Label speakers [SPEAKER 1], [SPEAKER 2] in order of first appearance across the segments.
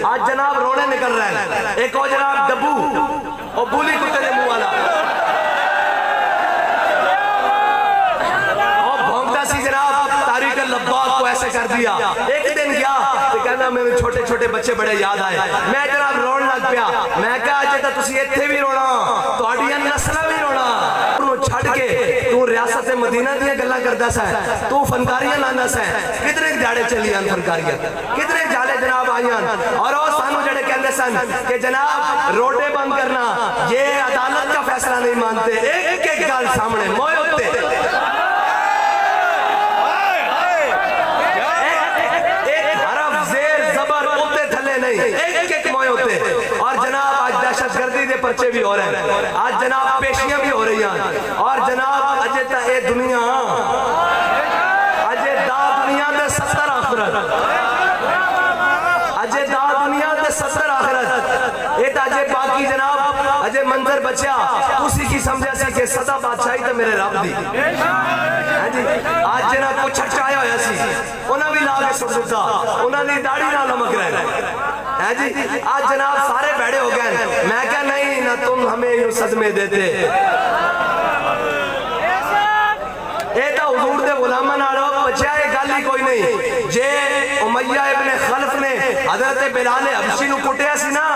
[SPEAKER 1] آج جناب رونے نکل رہے ہیں. ایک اور جناب ڈبو اور بولی کتے دے منہ والا اور بھونکتا سی جناب تاریخ اللباق کو ایسے کر دیا. ایک دن گیا تو کہنا میں چھوٹے چھوٹے بچے بڑے یاد آئے. میں جناب رون لگ پیا. میں کہا اجے تا تسی ایتھے بھی رونا تہاڈیاں نسلاں بھی رونا. چھڑ کے تو ریاست مدینہ دیا گلا کردا سا تو فنکاریاں لانا سا کتنے جاڑے چلیاں فنکاریاں کتنے جالے جناب آئیاں اور وہ سانو جڑے کہندے سن کہ جناب روڈے بند کرنا یہ عدالت کا فیصلہ نہیں مانتے. ایک ایک گل سامنے موئے ہوتے ایک حرف زیر زبر ہوتے تھلے نہیں ایک ایک موئے ہوتے. اور جناب آج دہشت گردی دے پرچے بھی ہو رہے ہیں. آج جناب پیشیاں بھی ہو رہی ہیں. اور جناب اجے تا اے دنیا اجے دا دنیا دے 70 آخرت اجے دا دنیا دے 70 آخرت اے تا اجے باقی جناب اجے منظر بچیا اسی کی سمجھا سی کہ سدا بادشاہی تا میرے رب دی. آج جناب کو چھچایا ہویا سی انہاں بھی لا کے سب ستا انہاں نے داڑھی نہ لمک رہے ہیں. آج جناب سارے بیڑے ہو گئے. میں کہا نہیں نہ تم ہمیں یوں صدمے دیتے. اے تا حضور دے غلامہ نالو بچیا یہ گل ہی کوئی نہیں. جے امیہ ابن خلف نے حضرت بلال حبشی نو کٹیا سی نا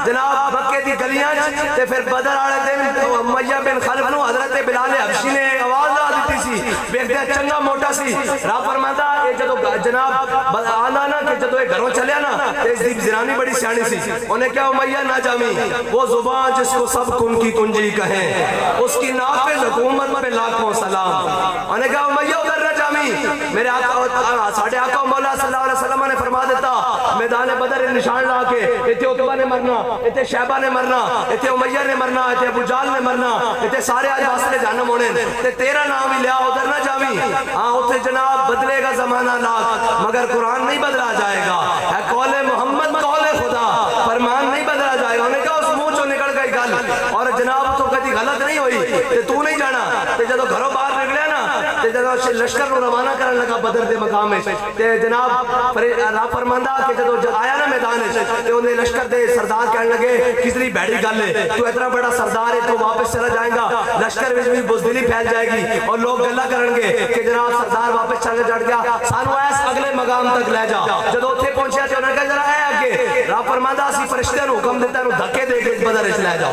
[SPEAKER 1] جناب مکے دی گلیاں تے پھر بدر آڑے دن امیہ بن خلف نو حضرت بلال حبشی نے آواز آ دیتی سی بیخدہ چنگا موٹا سی. راہ فرماتا اے جدو جناب آنا نا کہ جدو اے گھروں چلیا نا تے اس دی زنانی بڑی سیانی سی. انہیں کہا امیہ نہ جامی وہ زبان جس کو سب کن کی کنجی کہیں اس کی نافذ حکومت پہ لاکھوں سلام. انہیں کہا امیہ ادھر نہ جامی میرے آقا ساڑھے آقا مولا صلی اللہ علیہ وسلم نے فرما دیتا میدان بدر نشان لا کے ایتھے عتبہ نے مرنا ایتھے شیبہ نے مرنا ایتھے امیہ نے مرنا ایتھے ابو جال نے مرنا ایتھے سارے آج واسطے جہنم ہونے تے تیرا نام ہی لیا ادھر نہ جامی. ہاں اتھے جناب بدلے گا زمانہ لاکھ مگر قرآن نہیں بدلا جائے گا. ہے قول محمد قول خدا فرمان نہیں بدلا جائے گا. انہیں کہا اس منہ چو نکل گئی گل اور جناب تو کدی غلط نہیں ہوئی تے تو نہیں جانا. تے جدو گھروں باہر نکلیا نا تے جدو لشکر نو روانہ کرن لگا بدر دے مقام میں تے جناب راہ فرماندا کہ جدو آیا نا میدان تے انہیں لشکر دے سردار کہنے لگے کتنی بیڑی گل ہے تو اتنا بڑا سردار ہے تو واپس چلا جائے گا. لشکر میں بھی بزدلی پھیل جائے گی اور لوگ گلا کرن گے کہ جناب سردار واپس چلے جڑ گیا سانو ایس اگلے مقام تک لے جا. جدو اتھے پہنچیا تے انہیں کہا ذرا اے اگے راہ فرماندا اسی فرشتے نو حکم دیتا نو دھکے دے کے بدر وچ لے جاؤ.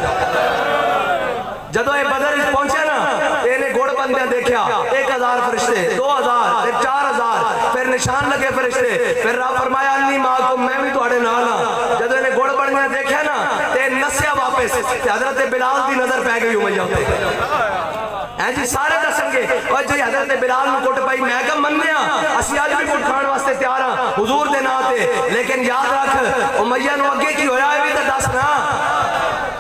[SPEAKER 1] جدو اے بدر وچ پہنچا نا تے انہیں گھوڑ بندیاں دیکھیا 1000 فرشتے 2000 پھر 4000 پھر نشان لگے فرشتے پھر راہ فرمایا انی معکم میں بھی تواڈے نال ہاں. جدو انہیں گھوڑ بندیاں دیکھیا نا تے نسیا واپس تے حضرت بلال دی نظر پے گئی امیہ تے. ہیں جی سارے دسن گے اور جی حضرت بلال نو کٹ پائی میں کہا منیا اسی آج بھی کٹ کھان واسطے تیار ہاں حضور دے نا تے لیکن یاد رکھ امیہ نو اگے کی ہویا ہے بھی تے دس نا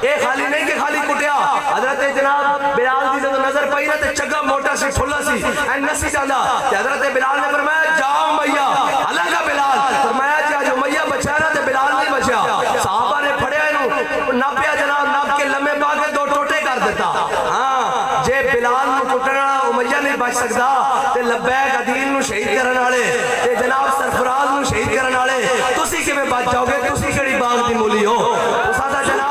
[SPEAKER 1] اے خالی نہیں کہ خالی کٹیا. حضرت جناب بلال دی جدو نظر پائی نا تے چگا موٹا سی پھلا سی این نسی جاندا تے حضرت بلال نے فرمایا جاؤ امیہ حلقہ بلال فرمایا جی آج امیہ بچا نا تے بلال نہیں بچا. صحابہ نے پھڑیا انہوں ناپیا جناب ناپ کے لمے پا کے 2 ٹوٹے کر دیتا. ہاں جے بلال نو ٹوٹنا امیہ نہیں بچ سکتا تے لبیک عدیل نو شہید کرن والے تے جناب سرفراز نو شہید کرن والے تسی کیویں بچ جاؤ گے تسی کیڑی باغ دی مولی ہو. اساں جناب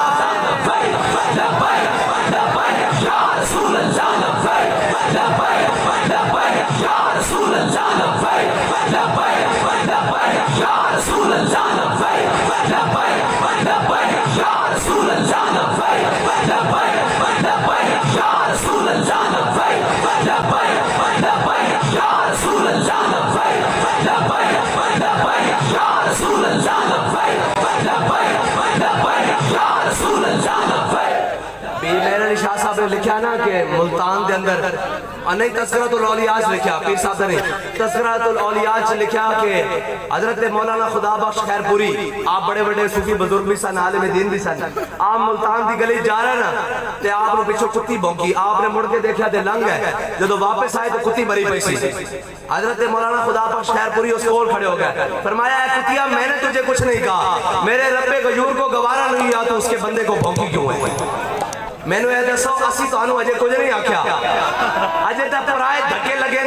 [SPEAKER 1] شاہ صاحب نے لکھیا نا کہ ملتان دے اندر نہیں تذکرۃ الاولیاء لکھیا پیر صاحب نے تذکرۃ الاولیاء لکھیا کہ حضرت مولانا خدا بخش خیر پوری آپ بڑے بڑے صوفی بزرگ بھی سن عالم دین بھی سن. آپ ملتان دی گلی جا رہے نا تے آپ نے پیچھے کتی بھونکی آپ نے مڑ کے دیکھا تے لنگ ہے جدو واپس آئے تو کتی مری پئی سی. حضرت مولانا خدا بخش خیر پوری اس کول کھڑے ہو گئے فرمایا اے کتیا میں نے تجھے کچھ نہیں کہا میرے رب غیور کو گوارا نہیں یا تو اس کے بندے کو بھونکی کیوں ہے. میں نے یہ دسو اسی تو اجے کچھ نہیں آکھیا اجے تا پرائے دھکے لگے